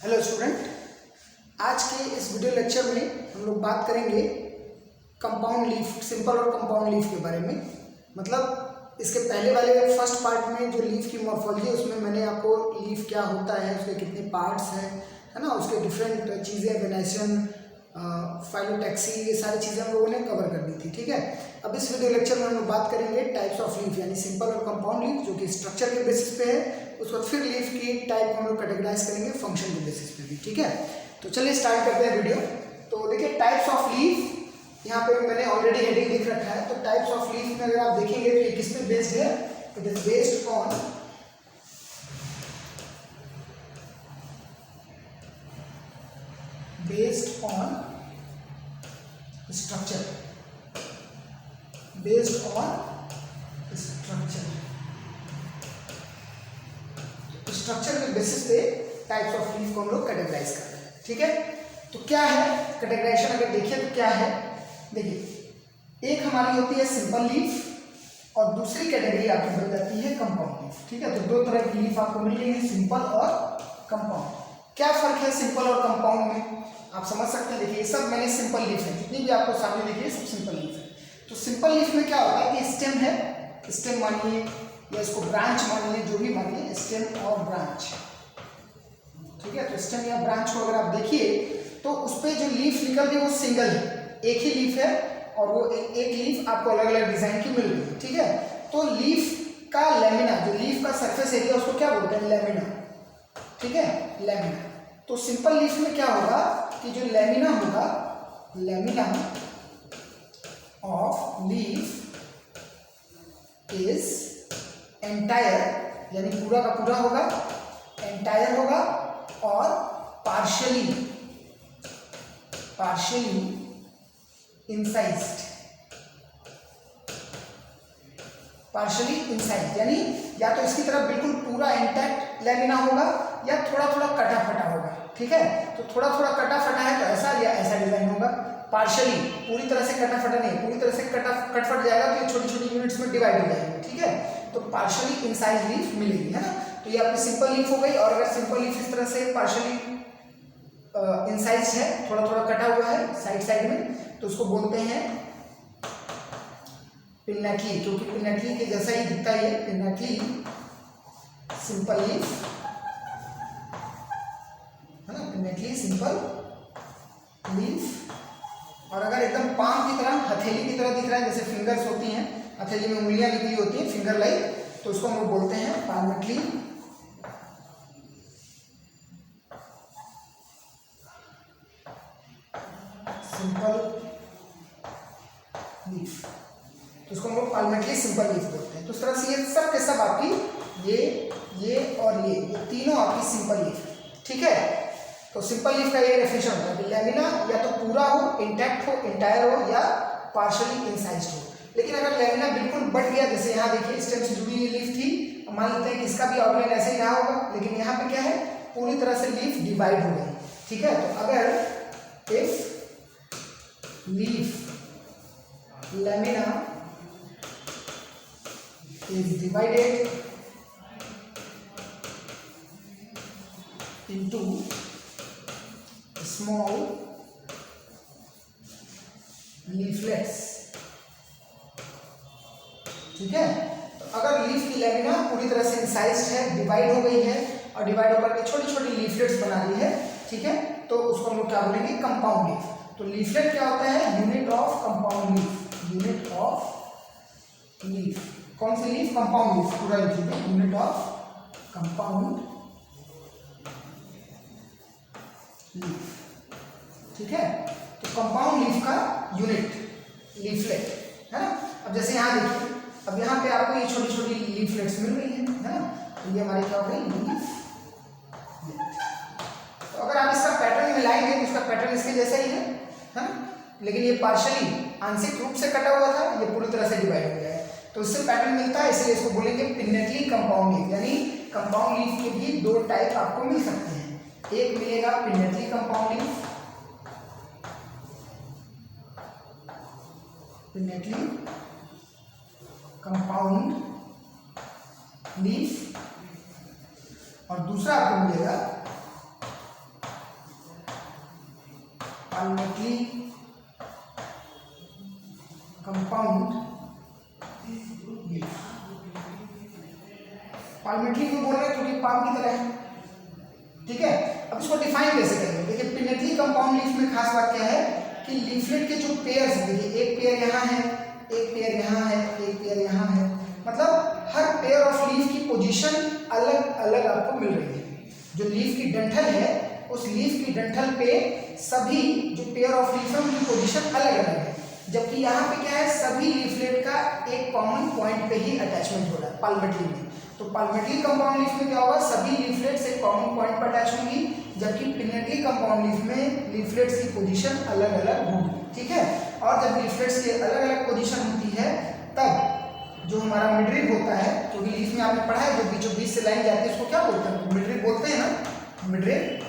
Hello student, आज के इस वीडियो लेक्चर में हम लोग बात करेंगे कंपाउंड लीफ, सिंपल और कंपाउंड लीफ के बारे में। मतलब इसके पहले वाले फर्स्ट पार्ट में जो लीफ की मॉर्फोलॉजी है उसमें मैंने आपको लीफ क्या होता है, उसके कितने पार्ट्स हैं, है ना, उसके डिफरेंट चीज़ें, वेनेशन, फाइलोटैक्सी, ये सारी चीज़ें हम लोगों ने कवर कर दी थी। ठीक है, अब इस वीडियो लेक्चर में हम लोग बात करेंगे टाइप्स ऑफ लीफ, यानी सिंपल और कंपाउंड लीफ, जो कि स्ट्रक्चर के बेसिस पे है। उस वक्त फिर लीफ की टाइप को हम लोग कैटेगराइज करेंगे फंक्शन के बेसिस पे भी। ठीक है, तो चलिए स्टार्ट करते हैं वीडियो। तो देखिए टाइप्स ऑफ लीफ, यहाँ पे मैंने ऑलरेडी हेडिंग लिख रखा है। तो टाइप्स ऑफ लीफ में अगर आप देखेंगे तो ये किस पे बेस्ड है? It is based on structure, based on structure. Structure के बेसिस पे टाइप्स ऑफ लीफ को हम लोग कैटेगराइज करते हैं। ठीक है, तो क्या है कैटेगराइजेशन? अगर देखिए तो क्या है, देखिए एक हमारी होती है सिंपल लीफ और दूसरी कैटेगरी आपकी बन जाती है कंपाउंड लीफ। ठीक है, तो दो तरह की लीफ आपको मिल रही है, सिंपल और कंपाउंड। क्या फर्क है सिंपल और कंपाउंड में, आप समझ सकते हैं। देखिए ये सब मैंने सिंपल लीफ है, जितनी भी आपको सामने देखिए सब सिंपल लीफ है। तो सिंपल लीफ में क्या होता है कि स्टेम है, स्टेम मानिए या इसको ब्रांच मानिए, जो भी मानिए, स्टेम और ब्रांच। ठीक है, तो स्टेम या ब्रांच को अगर आप देखिए तो उस पर जो लीफ निकल रही है वो सिंगल है, एक ही लीफ है और वो एक लीफ आपको अलग अलग डिजाइन की मिल रही है। ठीक है, तो लीफ का लेमिना, जो लीफ का सरफेस एरिया, उसको क्या बोलते हैं? लेमिना। ठीक है, लेमिना। तो सिंपल लीफ में क्या होगा कि जो लेमिना होगा, lamina of leaf is entire, यानी पूरा का पूरा होगा, एंटायर होगा, और पार्शियली इंसाइज्ड, यानी या तो इसकी तरफ बिल्कुल पूरा इंटैक्ट लेमिना होगा या थोड़ा थोड़ा कटा फटा होगा। ठीक है, तो थोड़ा थोड़ा कटा फटा है तो ऐसा या ऐसा डिजाइन होगा। पार्शियली, पूरी तरह से कटा फटा नहीं, पूरी तरह से कट फट जाएगा तो ये छोटी छोटी यूनिट्स में डिवाइड हो जाएंगे। ठीक है, तो पार्शियली इंसाइज्ड लीफ मिलेगी, है ना। तो ये आपकी सिंपल लीफ हो गई। और अगर सिंपल लीफ इस तरह से पार्शियली इंसाइज्ड है, थोड़ा थोड़ा कटा हुआ है साइड में, तो उसको बोलते हैं पिन्नेटली, क्योंकि पिन्नेटली के जैसा ही दिखता है, पिन्नेटली सिंपल लीफ, है ना, पिन्नेटली सिंपल लीफ। और अगर एकदम पाम की तरह, हथेली की तरह दिख रहा है, जैसे फिंगर्स होती हैं, हथेली में उंगलियां निकली होती हैं, फिंगर लाइक, तो उसको हम लोग बोलते हैं पाल्मेटली सिंपल लीफ। तो उसको हम लोग पाल्मेटली सिंपल लीफ बोलते हैं। तो इस तरह से ये सब के सब आपकी ये और ये तीनों आपकी सिंपल लीफ है। ठीक है, तो सिंपल लीफ का ये डेफिनेशन होता है कि लेमिना या तो पूरा हो, इंटैक्ट हो, इंटायर हो, या पार्शियली इंसाइज्ड हो। लेकिन अगर लेमिना बिल्कुल बट गया, जैसे यहाँ देखिए स्टेम से जुड़ी हुई लीफ थी, मान लेते हैं कि इसका भी आउटलाइन ऐसे ही रहा होगा, लेकिन यहाँ पे क्या है, पूरी तरह से लीफ डिवाइड हो गई। ठीक है, तो अगर if leaf lamina is divided into small leaflets। ठीक है, तो अगर लीफ की लेमिना पूरी तरह से इंसाइज्ड है, डिवाइड हो गई है, और डिवाइड होकर के छोटी छोटी लीफलेट्स बना ली है, ठीक है, तो उसको हम लोग क्या बोलेंगे? Compound leaf. तो लीफलेट क्या होता है? Unit of compound leaf, unit of leaf. कौन सी लीफ? कंपाउंड लीफ, पूरा लिखिए, यूनिट ऑफ कंपाउंड लीफ। ठीक है, तो कंपाउंड लीफ का यूनिट लीफलेट, है ना। अब जैसे यहाँ देखिए, अब यहाँ पे आपको ये छोटी छोटी लीफलेट्स मिल रही है ना, तो ये हमारी क्या हो गई? लीफलेट। तो अगर आप इसका पैटर्न मिलाएंगे तो इसका पैटर्न इसके जैसा ही है ना, लेकिन ये पार्शियली, आंशिक रूप से कटा हुआ था, ये पूरी तरह से डिवाइड हो गया है, तो इससे पैटर्न मिलता है, इसलिए इसको बोलेंगे पिन्नेटली कंपाउंड लीफ। यानी कंपाउंड लीफ के भी दो टाइप आपको मिल सकते हैं, एक मिलेगा pinnately compound leaf, pinnately compound leaf, और दूसरा आपको मिलेगा पाल्मेटली कंपाउंड लीफ। पाल्मेटली क्यों बोल रहे हैं? क्योंकि पाम की तरह है, ठीक है। अब इसको डिफाइन कैसे करेंगे? देखिए पिनेटली कंपाउंड लीफ में खास बात क्या है कि लीफलेट के जो पेयर्स हैं, देखिए एक पेयर यहाँ है, एक पेयर यहाँ है, एक पेयर यहाँ है, मतलब हर पेयर ऑफ लीफ की पोजीशन अलग अलग आपको मिल रही है। जो लीफ की डंठल है उस लीफ की डंठल पे सभी जो पेयर ऑफ लीफ है उनकी पोजीशन अलग अलग है, जबकि यहाँ पे क्या है, सभी लीफलेट का एक कॉमन पॉइंट पे ही अटैचमेंट हो रहा है पाल्मेटली में। तो पाल्मेटली कंपाउंड लीफ में क्या होगा, सभी लीफलेट्स एक कॉमन पॉइंट पर अटैच होंगी, जबकि पिनेटली कंपाउंड लीफ में लीफलेट्स की पोजीशन अलग अलग होगी, ठीक है। और जब लीफलेट्स की अलग अलग पोजीशन होती है तब जो हमारा मिडरिब होता है, क्योंकि लीफ में आपने पढ़ा है जो बीचों बीच से लाइन जाती है उसको क्या बोलते हैं, मिडरिब बोलते हैं ना। मिडरिब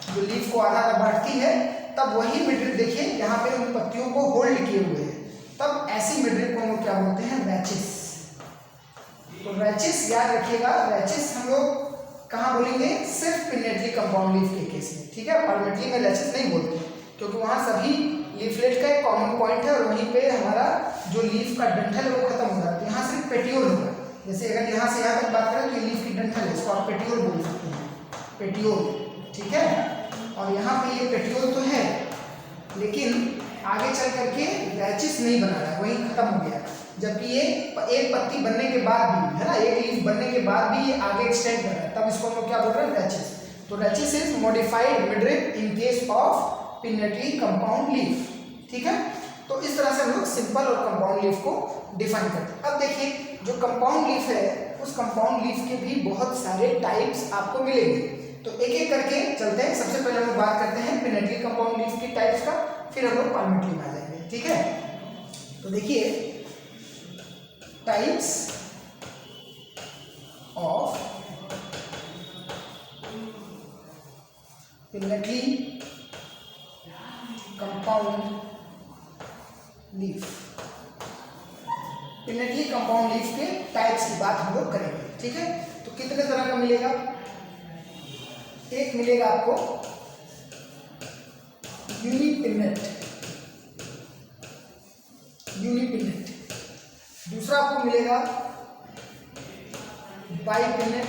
जो लीफ को आधा आधा बांटती है, तब वही मिडरिब देखिए यहाँ पे उन पत्तियों को होल्ड किए हुए है, तब ऐसी मिडरिब को हम लोग क्या बोलते हैं, रैचिस। तो रैचिस याद रखिएगा, रैचिस हम लोग कहाँ बोलेंगे, सिर्फ पिनेटली कंपाउंड लीफ के केस में, ठीक है। पाल्मेटली में रैचिस नहीं बोलते क्योंकि वहाँ सभी लीफलेट का एक कॉमन पॉइंट है और वहीं पे हमारा जो लीफ का डंठल है वो खत्म हो जाता है। यहाँ सिर्फ पेटियोल होगा, जैसे अगर यहाँ से यहाँ तक बात करें तो ये लीफ की डंठल है, इसको आप पेटियोल बोल सकते हैं, पेटियोल, ठीक है। और यहाँ पे ये पेटियोल तो है लेकिन आगे चल करके रैचिस नहीं बना रहा है, वही खत्म हो गया। जबकि ये एक पत्ती बनने के बाद भी है ना, एक लीफ बनने के बाद भी ये आगे एक्सटेंड कर रहा है, तब इसको हम लोग क्या बोल रहे हैं, रैचिस। तो rachis is modified midrib in case of pinnately compound leaf, ठीक है। तो इस तरह से हम लोग सिंपल और कंपाउंड लीफ को डिफाइन करते हैं। अब देखिए जो कंपाउंड लीफ है उस कंपाउंड लीफ के भी बहुत सारे टाइप्स आपको मिलेंगे, तो एक एक करके चलते हैं। सबसे पहले हम लोग बात करते हैं पिनेटली कंपाउंड लीफ की टाइप्स का, फिर हम लोग पाल्मेटली में आ जाएंगे, ठीक है। तो देखिए types of pinnately compound leaf. Pinnately compound leaf के टाइप्स की बात हम लोग करेंगे, ठीक है। तो कितने तरह का मिलेगा, एक मिलेगा आपको यूनिपिनेट, यूनिपिनेट। दूसरा आपको मिलेगा बाइपिनेट,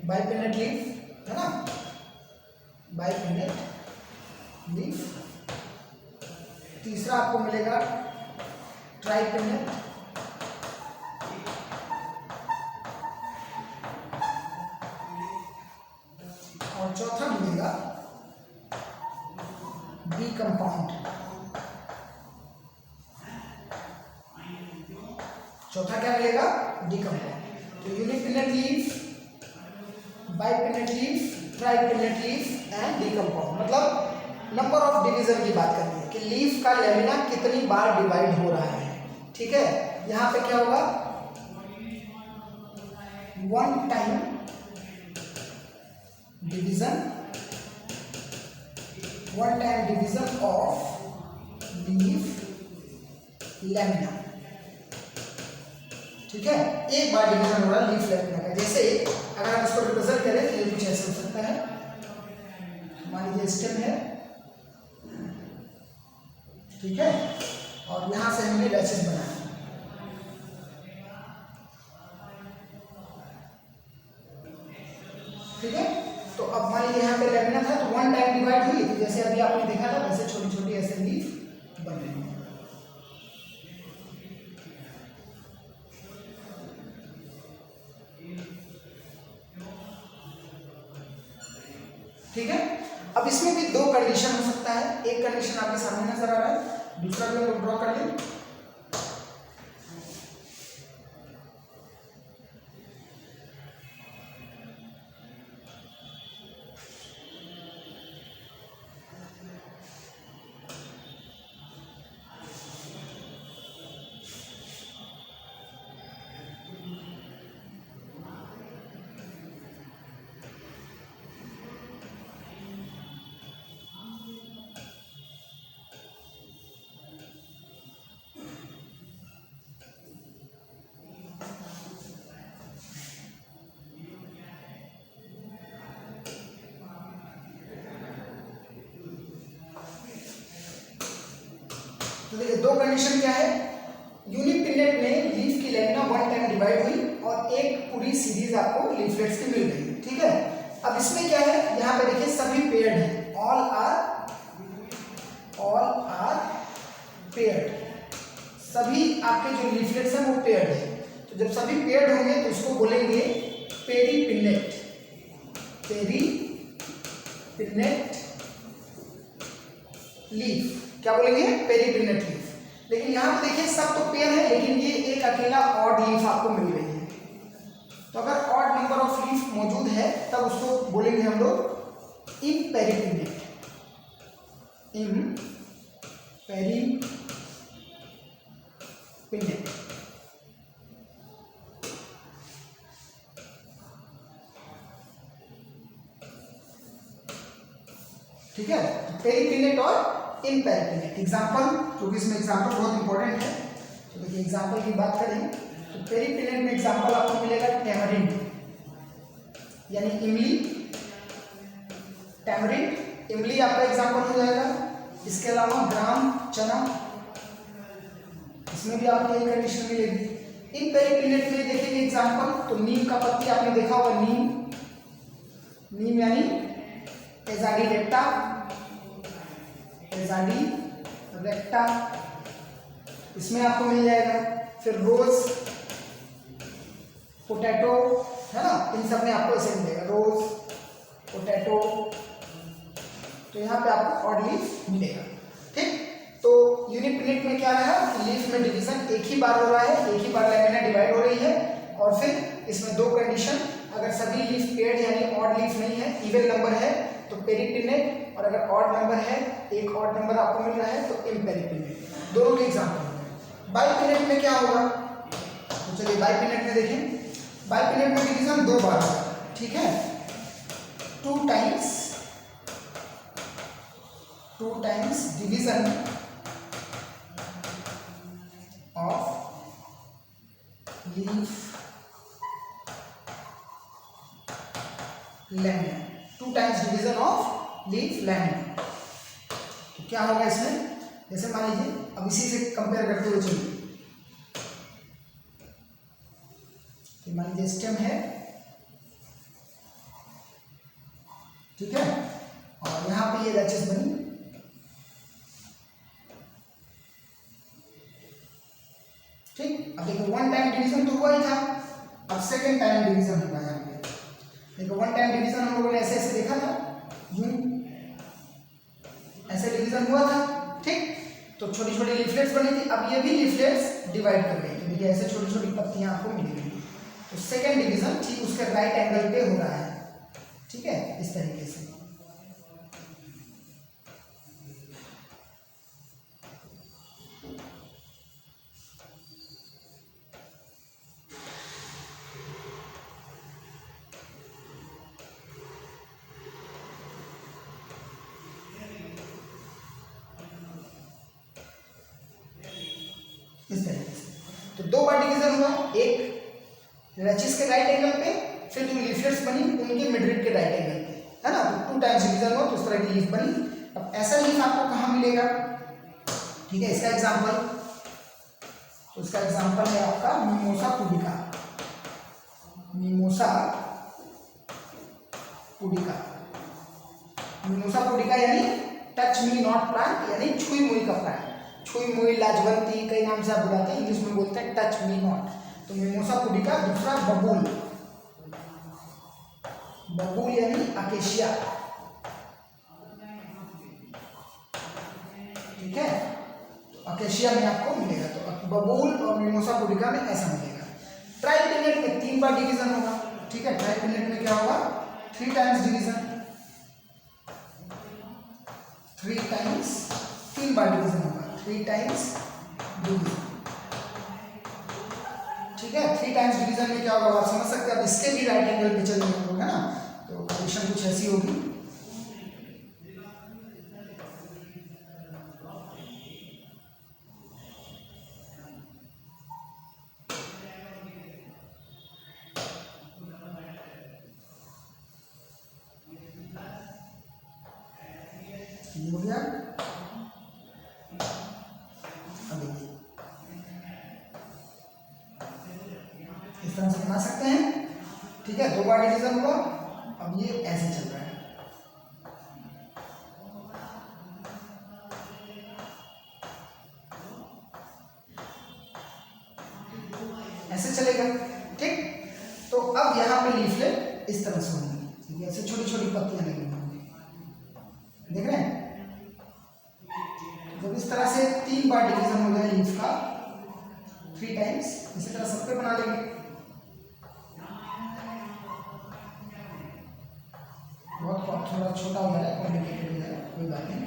बाइपिनेट लीफ है ना, बाइपिनेट लीफ। तीसरा आपको मिलेगा ट्राइपिनेट, और चौथा मिलेगा बी कंपाउंड। चौथा क्या मिलेगा, डी कंपाउंड। तो unipinnate leaf, bipinnate leaf, tripinnate leaf and D compound, मतलब नंबर ऑफ डिवीजन की बात करनी है कि लीफ का लेमिना कितनी बार डिवाइड हो रहा है, ठीक है। यहां पे क्या होगा, one time division, one time division of leaf lamina, ठीक है। एक बार डिवीजन हो रहा है लीफ लेमिना का। जैसे अगर हम इसको रिप्रेजेंट करें तो ये कुछ ऐसे हो सकता है, मान लीजिए स्टेम है, ठीक है, और यहां से हमने रैचिस बनाया, ठीक है। तो अब मान लीजिए यहाँ पे लेमिना था तो वन टाइम डिवाइड हुई, तो जैसे अभी आपने देखा था वैसे छोटी छोटी ऐसे लीफ बन रही है, ठीक है। अब इसमें भी दो कंडीशन हो सकता है, एक कंडीशन आपके सामने नजर आ रहा है, दूसरा भी हम लोग ड्रॉ कर लें। तो देखिए दो कंडीशन क्या है, यूनिपिनेट में लीफ की लेमिना वन टाइम डिवाइड हुई और एक पूरी सीरीज आपको लीफलेट्स की मिल गई, ठीक है। अब इसमें क्या है, यहाँ पे देखिए सभी पेयर्ड है, ऑल आर पेयर्ड, सभी आपके जो लीफलेट्स हैं वो पेयर्ड है। तो जब सभी पेयर्ड होंगे तो उसको बोलेंगे पेरीपिनेट, पेरीपिनेट लीफ, क्या बोलेंगे, पेरीपिनेट लीफ। लेकिन यहाँ पे देखिए सब तो पेयर है, लेकिन ये एक अकेला ऑड लीफ आपको मिल रही है। तो अगर ऑड नंबर ऑफ लीफ मौजूद है तब उसको बोलेंगे हम लोग इम्पेरीपिनेट, इम्पेरीपिनेट, ठीक है। पेरीपिनेट और इम्पेरीपिनेट एग्जाम्पल, क्योंकि इसमें एग्जाम्पल बहुत इंपॉर्टेंट है। तो देखिए एग्जाम्पल की बात करें तो पेरीपिनेट में एग्जाम्पल आपको मिलेगा टैमरिंड यानी इमली, टैमरिंड इमली आपका एग्जाम्पल हो जाएगा। इसके अलावा ग्राम चना, इसमें भी आपको यही कंडीशन मिलेगी। इम्पेरीपिनेट में देखेंगे एग्जाम्पल तो नीम का पत्ती आपने देखा होगा, नीम यानी एजाडी रेक्टा, इसमें आपको मिल जाएगा। फिर रोज, पोटैटो, है ना, इन सब में आपको ऐसे मिलेगा, रोज, पोटैटो। तो यहाँ पे आपको ऑड लीफ मिलेगा, ठीक। तो यूनिपिनेट में क्या रहा, लीफ में डिवीजन एक ही बार हो रहा है, एक ही बार लेमिना डिवाइड हो रही है। और फिर इसमें दो कंडीशन, अगर सभी लीफ पेयर्ड यानी ऑड लीफ नहीं है, इवन नंबर है तो पेरीपिनेट, और अगर ऑड नंबर है, एक ऑड नंबर आपको मिल रहा है तो इम्पेरीपिनेट। दोनों के एग्जाम्पल होंगे। बाइपिनेट में क्या होगा, तो चलिए बाइपिनेट में देखें। बाइपिनेट में डिवीजन दो बार होगा, ठीक है, two times division of leaf lamina, two times division of leaf lamina. तो क्या होगा इसमें, जैसे मान लीजिए, अब इसी से कंपेयर करते हुए चलिए, तो मान लीजिए स्टेम है, ठीक है, और यहाँ पे ये रैचेस बनी, ठीक। अब देखो वन टाइम डिवीजन तो हुआ ही था, अब सेकेंड टाइम डिवीजन होगा यहाँ पे। देखो वन टाइम डिवीजन हम लोगों ने ऐसे ऐसे देखा था, यूं ऐसे डिवीजन हुआ था, ठीक। तो छोटी छोटी लीफलेट्स बनी थी, अब ये भी लीफलेट्स डिवाइड कर गई, तो देखिए ऐसे छोटी छोटी पत्तियां आपको मिलेंगी। तो सेकेंड डिवीजन ठीक उसके राइट एंगल पे हो रहा है, ठीक है, इस तरीके से। इस तरीके से तो दो बार डिवीजन हुआ, एक रैचेस के राइट एंगल पे, फिर जो लीफलेट्स बनी उनके मिडरिप के राइट एंगल पे, है ना। तो टू टाइम्स डिवीजन हुआ तो इस तरह की लीफ बनी। अब ऐसा लीफ आपको कहाँ मिलेगा, ठीक है, इसका एग्जांपल, तो इसका एग्जांपल है आपका मिमोसा पुडिका, मिमोसा पुडिका यानी टच मी नॉट प्लांट, यानी छुई मुई का प्लांट, छुई मुई, लाजवंती, कई नाम से आप बुलाते हैं, इंग्लिश में बोलते हैं टच मी नॉट। तो मिमोसा पुडिका। दूसरा बबूल, यानी अकेशिया, ठीक है, तो अकेशिया में आपको मिलेगा। तो बबूल और मिमोसा पुडिका में ऐसा मिलेगा। ट्राइपिनेट में तीन बार डिवीजन होगा, ठीक है, ट्राइपिनेट में क्या होगा, थ्री टाइम्स डिवीजन, तीन बार डिवीजन होगा, थ्री टाइम्स डिवीजन, ठीक है। थ्री टाइम्स डिवीजन में क्या होगा आप समझ सकते हैं। अब इसके भी राइट एंगल पे चलेंगे हम लोग, है ना, तो कंडीशन कुछ ऐसी होगी। ये हो गया। इस तरह से बना सकते हैं। ठीक है, 2 बार डिवीजन हुआ, अब ये ऐसे चल रहा है, ऐसे चलेगा। ठीक, तो अब यहाँ पे लीफलेट इस तरह से होंगी, ऐसे छोटी छोटी पत्तियां लगी होंगी, देख रहे हैं। जब इस तरह से 3 बार डिवीजन हो जाए लीफ का 3 टाइम्स, इसी तरह सब पे बना लेंगे। बहुत थोड़ा छोटा हो जाए, कॉम्प्लिकेटेड हो जाए, कोई बात नहीं।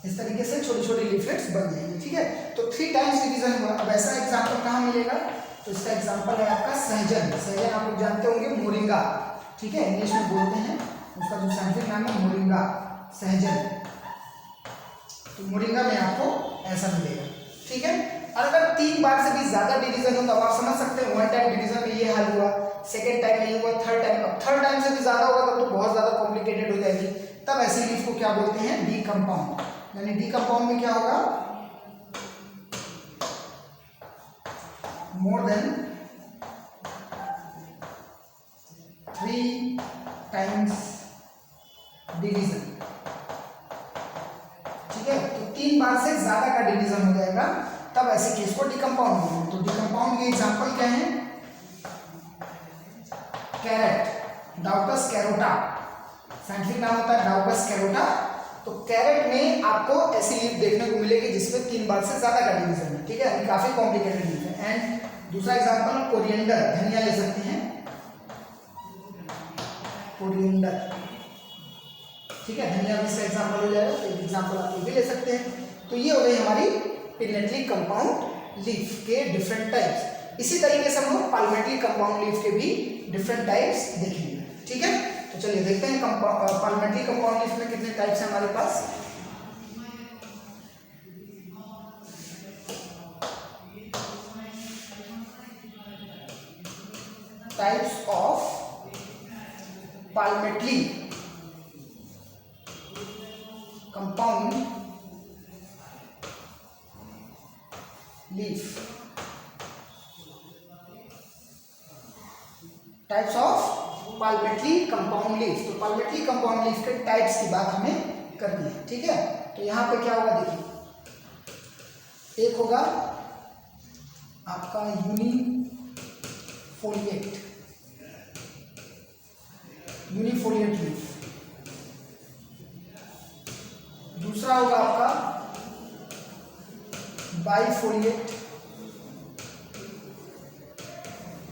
इस तरीके से छोटी छोटी लीफलेट्स बन जाएंगे। ठीक है, तो 3 टाइम्स डिवीजन हुआ। अब ऐसा एग्जांपल कहाँ मिलेगा, तो इसका एग्जांपल है आपका सहजन। सहजन आप लोग जानते होंगे, मोरिंगा। ठीक है, इंग्लिश में बोलते हैं, उसका जो साइंटिफिक नाम है मोरिंगा, सहजन। तो मोरिंगा में आपको ऐसा मिलेगा। ठीक है, और अगर 3 बार से भी ज्यादा डिवीजन हो तो आप समझ सकते हैं 1 टाइम डिवीजन में ये हाल हुआ, सेकेंड टाइम ये हुआ, थर्ड टाइम। अब थर्ड टाइम से भी ज्यादा होगा तब तो बहुत ज्यादा कॉम्प्लिकेटेड हो जाएगी। तब ऐसी लीफ को क्या बोलते हैं, डीकंपाउंड। यानी डीकंपाउंड में क्या होगा, मोर देन 3 टाइम्स डिवीजन। ठीक है, तो 3 बार से ज्यादा का डिवीजन हो जाएगा तब ऐसे केस को डीकंपाउंड बोलते हैं। तो डीकंपाउंड के एग्जांपल क्या है, कैरेट, डाउकस कैरोटा, साइंटिफिक नाम होता है डाउकस कैरोटा। तो कैरेट में आपको ऐसी लीफ देखने को मिलेगी जिसमें 3 बार से ज्यादा का डिवीजन है। ठीक है, काफी कॉम्प्लिकेटेड लीफ है। एंड दूसरा एग्जांपल कोरिएंडर, धनिया ले सकते हैं, कोरिएंडर। ठीक है, धनिया भी इसका एग्जांपल हो जाएगा, तो एग्जांपल आप भी ले सकते हैं। तो ये हो गई हमारी पिनेटली कंपाउंड लीफ के डिफरेंट टाइप्स। इसी तरीके से हम लोग पार्लियामेंट्री कंपाउंड लीफ के भी डिफरेंट टाइप्स देखेंगे। ठीक है, तो चलिए देखते हैं पार्लियामेंट्री कंपाउंड लीफ में कितने टाइप्स हैं हमारे पास। Types of parliamentary compound leaf. Types of parliamentary compound leaf. तो पार्लियामेंट्री कंपाउंड लीफ के टाइप्स की बात हमें करनी है। ठीक है, तो यहां पे क्या होगा देखिए, एक होगा आपका यूनिफोलिएट, यूनिफोलिएट लीफ। दूसरा होगा आपका बाइफोलिएट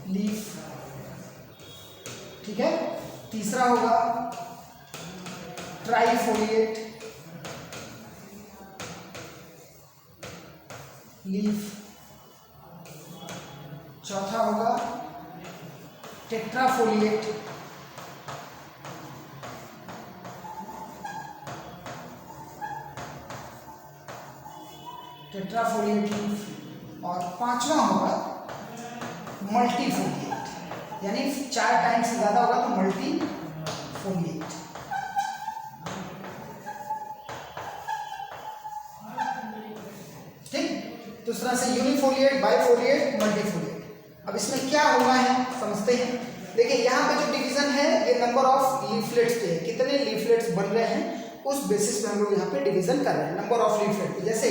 लीफ। ठीक है, तीसरा होगा ट्राइफोलिएट लीफ। चौथा होगा टेट्राफोलिएट, टेट्राफोलिएट लीफ। और पांचवा होगा मल्टीफोलिएट, यानी 4 टाइम से ज्यादा होगा तो मल्टीफोलिएट। ठीक, दूसरा से यूनिफोलिएट, बाइफोलिएट, मल्टीफोलिएट। अब इसमें क्या होना है समझते हैं। देखिए यहाँ पे जो डिवीजन है ये नंबर ऑफ लीफलेट्स पे है, कितने लीफलेट्स बन रहे हैं उस बेसिस पे हम लोग यहाँ पे डिवीजन कर रहे हैं, नंबर ऑफ लीफलेट। जैसे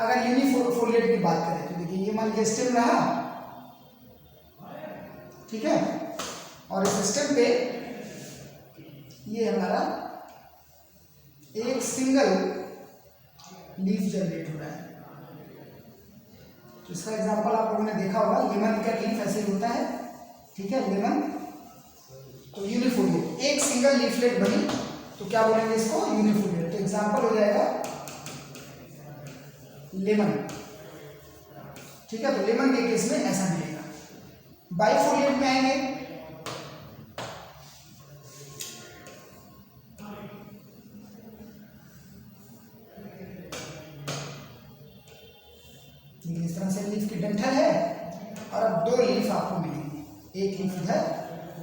अगर यूनिफोलिएट की बात करें तो देखिए ये मान लीजिए स्टेम रहा, ठीक है, और इस सिस्टम पे ये हमारा एक सिंगल लीफ जनरेट हो रहा है। तो इसका एग्जांपल आप लोगों ने देखा होगा, लेमन का लीफ ऐसे ही होता है। ठीक है, लेमन। तो यूनिफोलिएट, एक सिंगल लीफलेट बनी तो क्या बोलेंगे इसको, यूनिफोलिएट। तो एग्जांपल हो जाएगा लेमन। ठीक है, तो लेमन के केस में ऐसा मिलेगा। बाइफोलिएट में आएंगे, इस तरह से लीफ की डंठल है और अब दो लीफ आपको मिलेंगे, एक लीफ इधर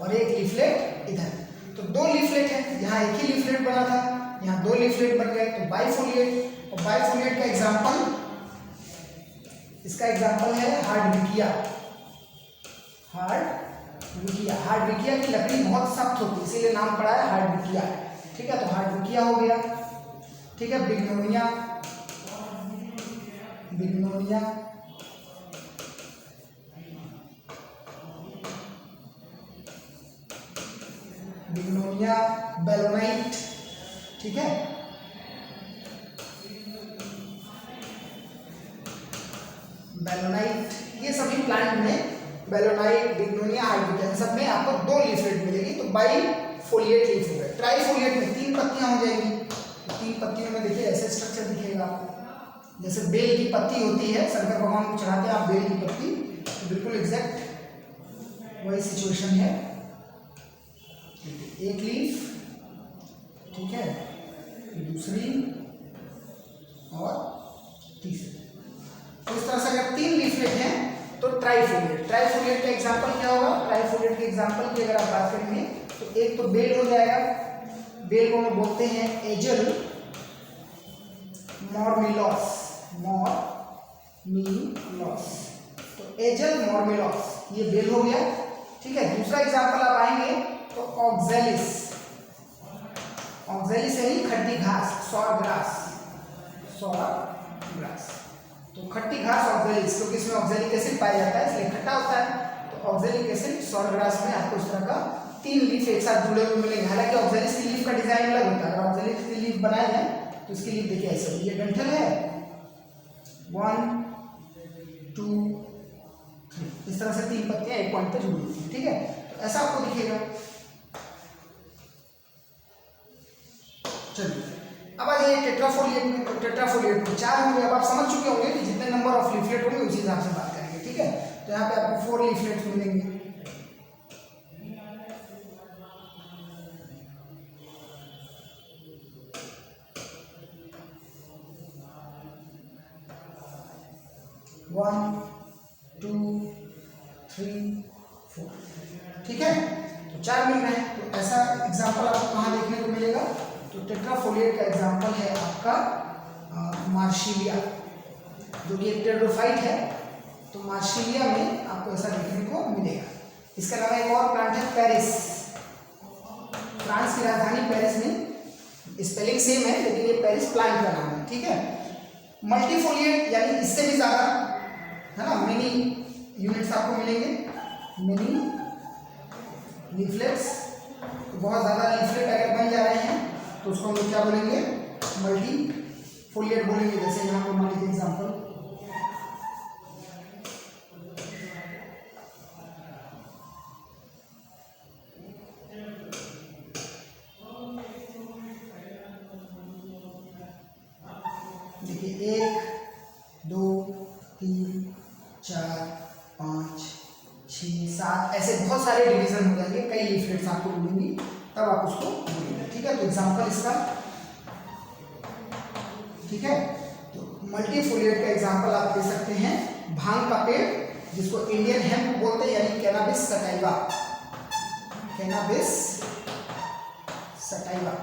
और एक लीफलेट इधर। तो दो लीफलेट है, यहाँ एक ही लीफलेट बना था, यहाँ दो लीफलेट बन गए, तो बाइफोलिएट। और बाइफोलिएट का एग्जाम्पल, इसका एग्जाम्पल है हार्डविकिया। हार्डविकिया की लकड़ी बहुत सख्त होती है, इसीलिए नाम पड़ा है हार्डविकिया। ठीक है, तो हार्डविकिया हो गया। ठीक है, बिग्नोनिया, बिग्नोनिया, बिग्नोनिया, बेलोनाइट। ठीक है, बेलोनाइट, ये सभी प्लांट में बेलोनाइट, बिग्नोनिया, हाइड्रोजन सब में आपको दो लीफलेट मिलेगी, तो बाइफोलिएट लीफ हो गया। ट्राइफोलिएट में तीन पत्तियां हो जाएंगी, तो तीन पत्तियों में देखिए ऐसे स्ट्रक्चर दिखेगा आपको, जैसे बेल की पत्ती होती है, शंकर भगवान को चढ़ाते हैं आप बेल की पत्ती, तो बिल्कुल एग्जैक्ट वही सिचुएशन है। एक लीफ, ठीक है, दूसरी और तीसरी। तो इस तरह से अगर तीन लीफलेट हैं तो ट्राइफोलिएट। ट्राइफोलिएट का एग्जांपल क्या होगा? ट्राइफोलिएट के एग्जांपल की अगर आप बात करेंगे तो एक तो बेल हो जाएगा, बेल को हम बोलते हैं एजल मॉर्मिलॉस, मॉर्मिलॉस, तो एजल मॉर्मिलॉस ये बेल हो गया। ठीक है, दूसरा एग्जांपल आप आएंगे तो ऑक्जेलिस, ऑक्जेलिस यानी खट्टी घास, सॉर ग्रास, सॉर ग्रास। तो खट्टी घास ऑक्जेलिस, क्योंकि इसमें ऑक्जेलिक एसिड पाया जाता है इसलिए खट्टा होता है, तो ऑक्जेलिक एसिड सॉर ग्रास में आपको इस तरह का तीन लीफ एक साथ जुड़े हुए मिलेंगे। हालांकि ऑक्जेलिस की लीफ का डिजाइन अलग होता है, अगर ऑक्जेलिस की लीफ बनाए हैं तो इसकी लीफ देखिए ऐसे होगी, ये डंठल है 1 2 3, इस तरह से तीन पत्तियां एक पॉइंट पे जुड़ी हुई हैं। ठीक है, तो ऐसा आपको दिखेगा। चलिए अब आ जाइए टेट्राफोलिएट में। तो टेट्राफोलिएट में चार होंगे, अब आप समझ चुके होंगे कि जितने नंबर ऑफ लीफलेट होंगे उसी हिसाब से बात करेंगे। ठीक है, तो यहाँ पे आपको 4 लीफलेट मिलेंगे। वन 2 3 4, ठीक है, तो चार मिल रहे हैं। तो ऐसा एग्जाम्पल आपको कहाँ देखने को मिलेगा? तो टेट्राफोलिएट का एग्जाम्पल है आपका मार्शिलिया, जो कि एक टेट्रोफाइट है, तो मार्शिलिया में आपको ऐसा देखने को मिलेगा। इसके अलावा एक और प्लांट है पेरिस, फ्रांस की राजधानी पेरिस में, स्पेलिंग सेम है लेकिन ये पेरिस प्लांट का नाम है। ठीक है, मल्टीफोलिएट यानी इससे भी ज़्यादा है ना, मिनी यूनिट्स आपको मिलेंगे, मिनी लीफलेट्स। तो बहुत ज़्यादा लीफलेट अगर बन जा रहे हैं तो उसको हम क्या बोलेंगे? मल्टीफोलिएट बोलेंगे। जैसे यहाँ पर मान लीजिए एग्जाम्पल, देखिए 1 2 3 4 5 6 7 ऐसे बहुत सारे डिवीजन हो जाएंगे, कई लीफलेट्स आपको मिलेंगी, तब आप उसको बोलेंगे। ठीक है, तो एग्जाम्पल इसका, ठीक है, तो मल्टीफोलिएट का एग्जाम्पल आप दे सकते हैं भांग का पेड़, जिसको इंडियन हेम्प बोलते हैं, यानी कैनाबिस सटाइवा, कैनाबिस सटाइवा,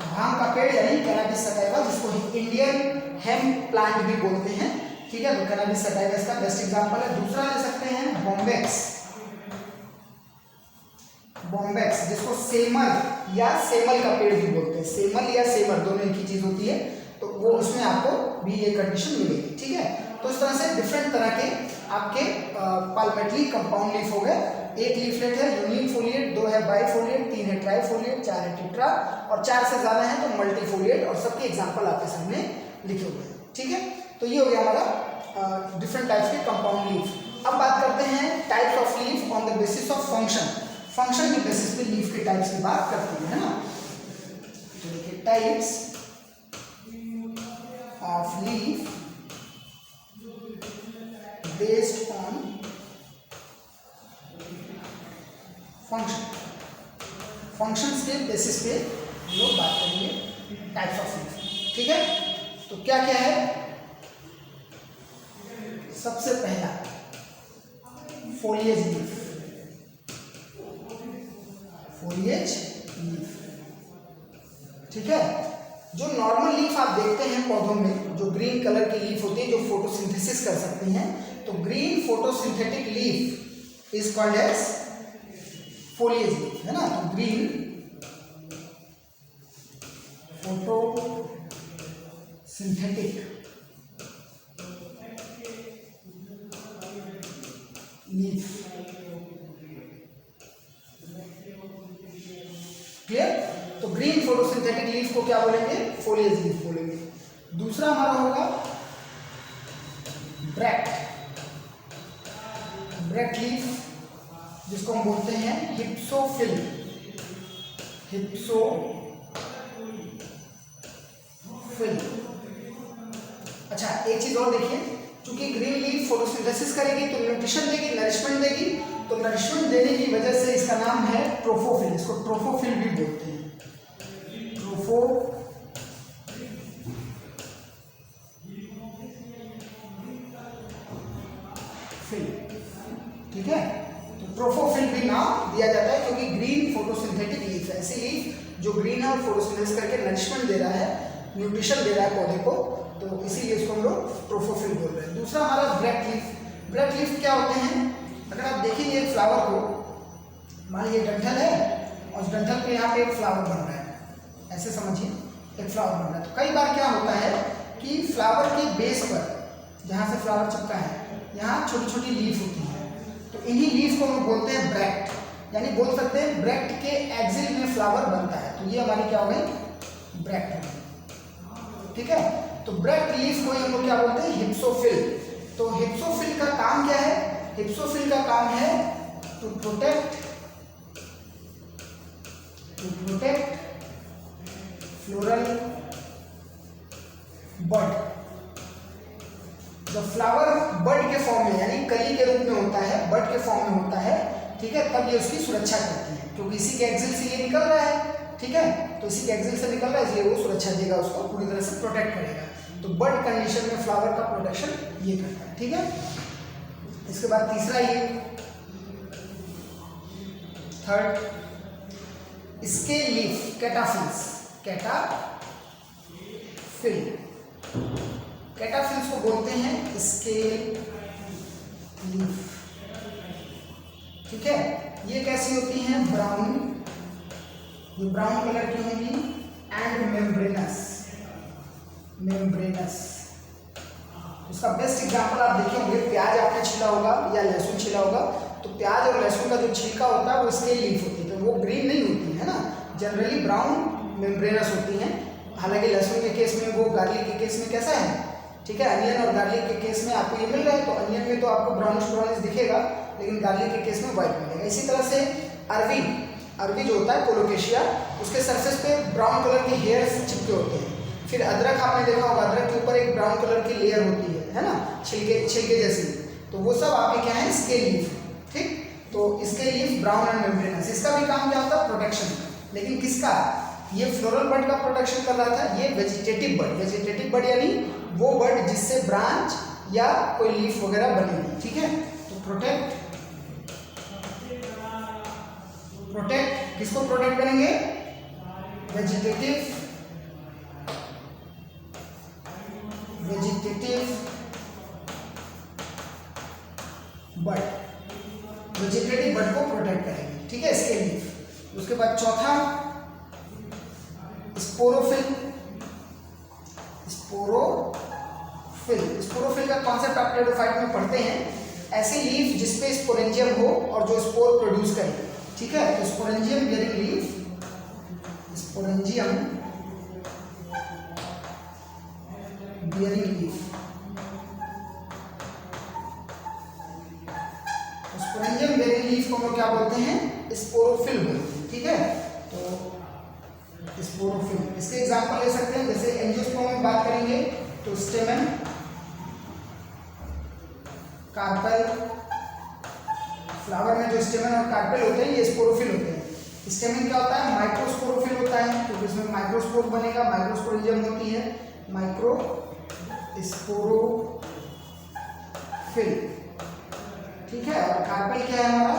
भांग का पेड़ यानी कैनाबिस सटाइवा, जिसको इंडियन हेम्प प्लांट भी बोलते हैं। ठीक है, तो कैनाबिस सटाइवा इसका बेस्ट एग्जांपल है। दूसरा ले सकते हैं बॉम्बेक्स, बॉम्बेक्स जिसको सेमर या सेमल का पेड़ भी बोलते हैं, सेमल या सेमर दोनों एक ही चीज होती है, तो वो उसमें आपको भी ये कंडीशन मिलेगी। ठीक है, तो इस तरह से डिफरेंट तरह के आपके पाल्मेटरी कंपाउंड लीफ हो गए। एक लीफलेट है यूनिफोलिएट, 2 है बाइफोलिएट, 3 है ट्राइफोलिएट, 4 है टेट्रा, और 4 से ज्यादा है तो मल्टीफोलिएट, और सबके एग्जांपल आपके सामने लिखे हुए हैं। ठीक है, तो ये हो गया हमारा डिफरेंट टाइप्स के कंपाउंड लीफ। अब बात करते हैं types of leaf on the basis of function, function के बेसिस पे लीफ के टाइप्स की बात करते हैं, है ना। तो देखिए types of leaf based on function, functions के बेसिस पे हम लोग बात करेंगे टाइप्स ऑफ लीफ। ठीक है, तो क्या क्या है? foliage leaf, foliage leaf, ठीक है। जो नॉर्मल लीफ आप देखते हैं पौधों में, जो ग्रीन कलर की लीफ होती है जो फोटोसिंथेसिस कर सकती हैं, तो green photosynthetic leaf is called as foliage leaf, है ना। तो ग्रीन फोटोसिंथेटिक लीफ, क्लियर। तो ग्रीन फोटोसिंथेटिक लीफ को क्या बोलेंगे? फोलिएज लीफ बोलेंगे। दूसरा हमारा होगा ब्रैक्ट, ब्रैक्ट लीफ, जिसको हम बोलते हैं हिप्सोफिल, हिप्सोफिल। अच्छा, एक चीज और देखिए, चूंकि ग्रीन लीफ फोटोसिंथेसिस करेगी तो न्यूट्रिशन देगी, नरिशमेंट देगी, तो नरिशमेंट देने की वजह से इसका नाम है ट्रोफोफिल, इसको ट्रोफोफिल भी बोलते हैं, ट्रोफोफिल, ठीक है। तो ट्रोफोफिल भी नाम दिया जाता है क्योंकि ग्रीन फोटोसिंथेटिक लीफ है, ऐसी लीफ जो ग्रीन है और फोटोसिंथेसिस करके नरिशमेंट दे रहा है, न्यूट्रिशन दे रहा है पौधे को, तो इसीलिए इसको हम लोग ट्रोफोफिल बोल रहे हैं। दूसरा हमारा ब्रैक्ट लीफ। ब्रैक्ट लीफ क्या होते हैं? अगर आप देखेंगे एक फ्लावर को, मान लीजिए डंठल है और उस डंठल पे यहाँ पे एक फ्लावर बन रहा है, ऐसे समझिए एक फ्लावर बन रहा है। तो कई बार क्या होता है कि फ्लावर के बेस पर, जहाँ से फ्लावर चिपका है, यहाँ छोटी छोटी लीफ होती है, तो इन्हीं लीफ को हम बोलते हैं ब्रैक्ट, यानी बोल सकते हैं ब्रैक्ट के एक्सिल में फ्लावर बनता है, तो ये हमारी क्या हो गई? ब्रैक्ट, ठीक है। तो ब्रैक्ट लीफ को हम लोग क्या बोलते हैं? हिप्सोफिल। तो हिप्सोफिल का काम क्या है? हिप्सोफिल का काम है टू प्रोटेक्ट फ्लोरल बड। जब फ्लावर बड के फॉर्म में, यानी कली के रूप में होता है, बड के फॉर्म में होता है, ठीक है, तब ये उसकी सुरक्षा करती है, क्योंकि इसी के एक्सिल से ये निकल रहा है, ठीक है, तो इसी के एक्सिल से निकल रहा है, इसलिए वो सुरक्षा देगा, उसको पूरी तरह से प्रोटेक्ट करेगा। तो बड कंडीशन में फ्लावर का प्रोटेक्शन ये करता है, ठीक है। इसके बाद तीसरा ये थर्ड, स्केल लीफ, कैटाफिल्स, कैटाफिल्स को बोलते हैं स्केल लीफ, ठीक है। ये कैसी होती हैं? ब्राउन, ये ब्राउन कलर की होंगी एंड मेम्ब्रेनस। उसका बेस्ट एग्जांपल आप देखे होंगे, प्याज आपने छिला होगा या लहसुन छिला होगा, तो प्याज और लहसुन का जो छिलका होता है वो स्केल लीफ होती है, तो वो ग्रीन नहीं होती है ना, जनरली ब्राउन मेम्ब्रेनस होती हैं। हालांकि लहसुन के केस में, वो गार्लिक के केस में कैसा है, ठीक है, अनियन और गार्लिक के केस में आपको ये मिल रहा है, तो अनियन में तो आपको ब्राउनिश दिखेगा, लेकिन गार्लिक के केस में व्हाइट मिलेगा। इसी तरह से अरवी जो होता है कोलोकेशिया, उसके सरफेस पे ब्राउन कलर के हेयर्स चिपके होते हैं। फिर अदरक आपने देखा होगा, अदरक के ऊपर एक ब्राउन कलर की लेयर होती है ना, छिलके जैसी, तो वो सब आपके क्या है? स्केल लीफ, ठीक। तो scale leaf, brown and membranes, इसका भी काम क्या होता है? प्रोटेक्शन। लेकिन किसका? ये फ्लोरल बड का प्रोटेक्शन कर रहा था, ये वेजिटेटिव बड यानी वो बड जिससे ब्रांच या कोई लीफ वगैरह बनेगी, ठीक है। तो प्रोटेक्ट किसको प्रोटेक्ट करेंगे? वेजिटेटिव बड को प्रोटेक्ट करेंगे, ठीक है, इसके लिए। उसके बाद चौथा स्पोरोफिल का कॉन्सेप्ट आप टेरिडोफाइट में पढ़ते हैं, ऐसी लीफ जिसपे स्पोरेंजियम हो और जो स्पोर प्रोड्यूस करे, ठीक है। तो sporangium bearing leaf, sporangium bearing leaf को हम लोग क्या बोलते हैं? स्पोरोफिल बोलते हैं, ठीक है। तो स्पोरोफिल, इसके एग्जांपल ले सकते हैं, जैसे एंजियोस्पर्म में बात करेंगे तो स्टेमन, कार्पेल, फ्लावर में जो स्टेमन और कार्पेल होते हैं ये स्पोरोफिल होते हैं। स्टेमन क्या होता है? माइक्रोस्पोरोफिल होता है, क्योंकि इसमें माइक्रोस्पोर बनेगा, माइक्रोस्पोरेंजियम होती है, माइक्रोस्पोरोफिल, ठीक है। और कार्पेल क्या है हमारा,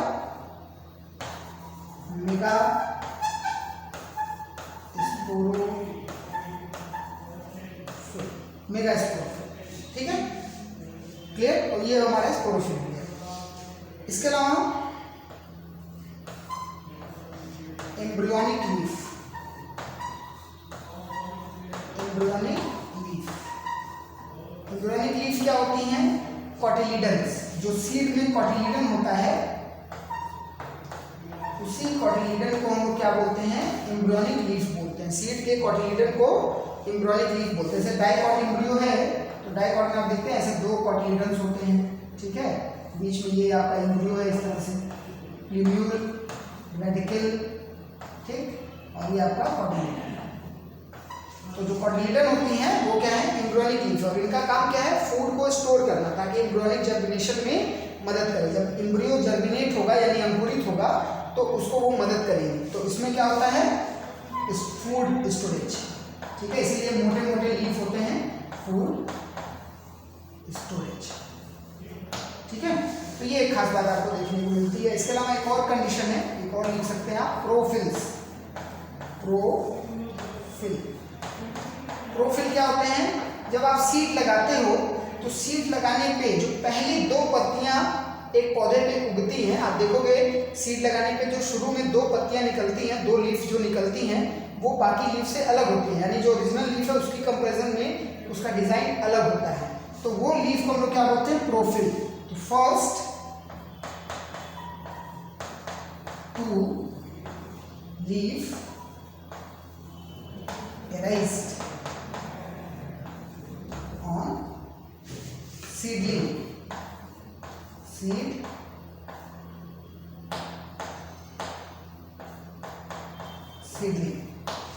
मेगा स्पोरोफिल, मेगा स्पोरोफिल, ठीक है, क्लियर। और ये हमारा स्पोरोफिल हो गया। इसके अलावा embryonic leaf, embryonic leaf, embryonic leaf क्या होती हैं, कॉटिलीडन्स। जो सीड में कॉटिलीडन होता है, उसी कॉटिलीडन को हम लोग क्या बोलते हैं, एम्ब्रियोनिक लीफ बोलते हैं। सीड के कॉटिलीडन को एम्ब्रियोनिक लीफ बोलते हैं। जैसे डाइकॉट एम्ब्रियो है, तो डाइकॉट में आप देखते हैं ऐसे 2 कॉटिलीडन्स होते हैं, ठीक है। बीच में ये आपका एम्ब्रियो है इस तरह से, प्लूम्यूल, रेडिकल, ठीक, और ये आपका कॉटिलीडन। तो जो कॉटिलीडन होती हैं वो क्या है, एम्ब्रियोनिक लीफ। और इनका काम क्या है, फूड को स्टोर करना, ताकि एम्ब्रियोनिक जर्मिनेशन में मदद करे। जब एम्ब्रियो जर्मिनेट होगा यानी अंकुरित होगा तो उसको वो मदद करेगी। तो इसमें क्या होता है, फूड स्टोरेज, ठीक है। इसीलिए मोटे मोटे लीफ होते हैं, फूड स्टोरेज, ठीक है। तो ये एक खास बात आपको देखने को मिलती है। इसके अलावा एक और कंडीशन है, एक और लिख सकते हैं आप, प्रोफिल्स। प्रोफिल, प्रोफिल क्या होते हैं, जब आप सीड लगाते हो तो सीड लगाने पे जो पहली 2 पत्तियां एक पौधे पे उगती हैं, आप देखोगे सीड लगाने पे जो शुरू में 2 पत्तियां निकलती हैं, 2 लीफ जो निकलती हैं, वो बाकी लीफ से अलग होती हैं। यानी जो ओरिजिनल लीफ है उसकी कंपैरिजन में उसका डिजाइन अलग होता है। तो वो लीफ को हम लोग क्या बोलते हैं, प्रोफिल। तो first 2 leaf arised on seedling,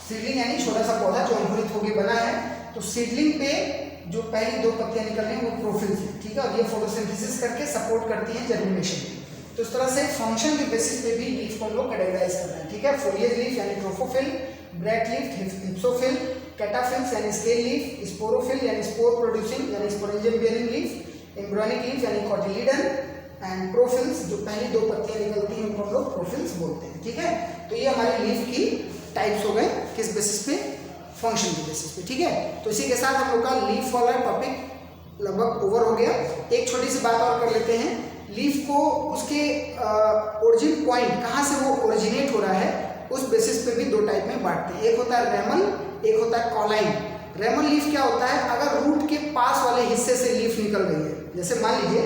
seedling यानी छोटा सा पौधा जो अंकुरित होकर बना है। तो सीडलिंग पे जो पहली 2 पत्तियां निकल रही हैं वो प्रोफिल्स हैं, ठीक है। और ये फोटोसिंथेसिस करके सपोर्ट करती हैं जर्मिनेशन। तो इस तरह से फंक्शन के बेसिस पे भी लीफ को हम लोग कैटेगराइज कर रहे हैं, ठीक है। फोलिएज लीफ यानी ट्रोफोफिल, ब्रैट लीफ, हिप्सोफिल, कैटाफिल्स यानी स्केल लीफ, स्पोरोफिल यानी स्पोर प्रोड्यूसिंग यानी sporangium bearing leaf, embryonic leaf यानी कॉटिलीडन, एंड प्रोफिल्स जो पहली 2 पत्तियां निकलती हैं उनको हम लोग प्रोफिल्स बोलते हैं, ठीक है। तो ये हमारे लीफ की टाइप्स हो गए, किस बेसिस पे, फंक्शन के बेसिस पे, ठीक है। तो इसी के साथ हम लोग का लीफ वाला टॉपिक लगभग ओवर हो गया। एक छोटी सी बात और कर लेते हैं, लीफ को उसके ओरिजिन पॉइंट कहाँ से वो ओरिजिनेट हो रहा है उस बेसिस पे भी 2 टाइप में बांटते हैं। एक होता है रेमल, एक होता है कॉलाइन। रेमल लीफ क्या होता है, अगर रूट के पास वाले हिस्से से लीफ निकल रही है, जैसे मान लीजिए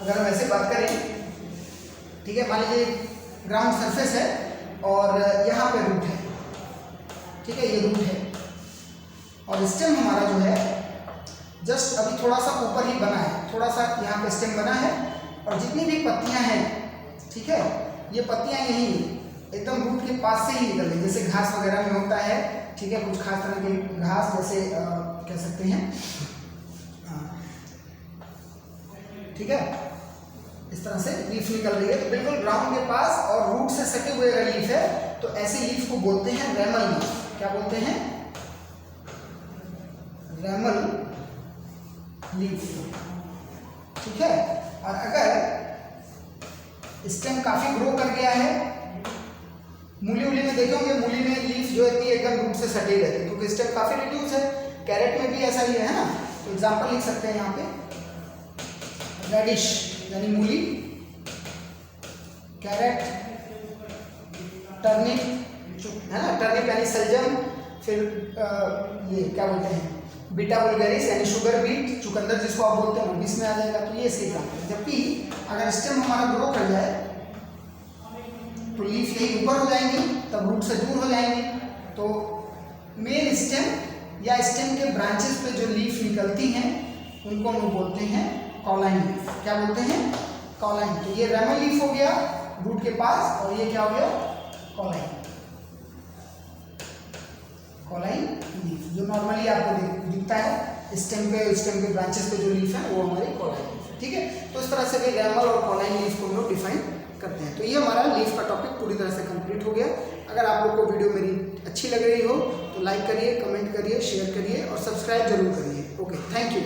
अगर हम ऐसे बात करें, ठीक है, मान लीजिए ग्राउंड सरफेस है और यहाँ पे रूट है, ठीक है, ये रूट है और स्टेम हमारा जो है जस्ट अभी थोड़ा सा ऊपर ही बना है, थोड़ा सा यहाँ पे स्टेम बना है और जितनी भी पत्तियाँ हैं, ठीक है, ये पत्तियाँ यही एकदम रूट के पास से ही निकल रही, जैसे घास वगैरह में होता है, ठीक है, कुछ खास तरह के घास जैसे कह सकते हैं, ठीक है, इस तरह से लीफ निकल रही है। तो बिल्कुल ग्राउंड के पास और रूट से सटे हुए अगर लीफ है तो ऐसे लीफ को बोलते हैं रेमल लीफ। क्या बोलते हैं, रेमल लीफ, ठीक है। और अगर स्टेम काफी ग्रो कर गया है, मूली में देखोगे, मूली में लीफ जो होती है एकदम रूट से सटी रहती है क्योंकि स्टेम काफी रिड्यूस है। कैरेट में भी ऐसा ही है ना। तो एग्जांपल लिख सकते हैं यहाँ पे, रेडिश यानी मूली, कैरेट, टर्निप है ना, टर्निप यानी सलजम, फिर ये क्या बोलते हैं, बीटा वुल्गारिस यानी शुगर बीट, चुकंदर जिसको आप बोलते हैं वो भी इसमें आ जाएगा। तो ये इसके एग्जाम्पल। जबकि अगर स्टेम हमारा ग्रो कर जाए तो लीफ यही ऊपर हो जाएंगी, तब रूट से दूर हो जाएंगी। तो मेन स्टेम या स्टेम के ब्रांचेस पे जो लीफ निकलती हैं उनको हम बोलते हैं कॉलाइन लीफ। क्या बोलते हैं, कॉलाइन। तो ये रेमल लीफ हो गया रूट के पास और ये क्या हो गया, कॉलाइन, कॉलाइन लीफ जो नॉर्मली आपको दिखता है स्टेम के ब्रांचेस पे जो लीफ है वो हमारी कॉलाइन लीफ है, ठीक है। तो इस तरह से भी रेमल और कॉलाइन लीफ को हम लोग डिफाइन करते हैं। तो ये हमारा लीफ का टॉपिक पूरी तरह से कंप्लीट हो गया। अगर आप लोग को वीडियो मेरी अच्छी लग रही हो तो लाइक करिए, कमेंट करिए, शेयर करिए और सब्सक्राइब जरूर करिए। Okay, thank you.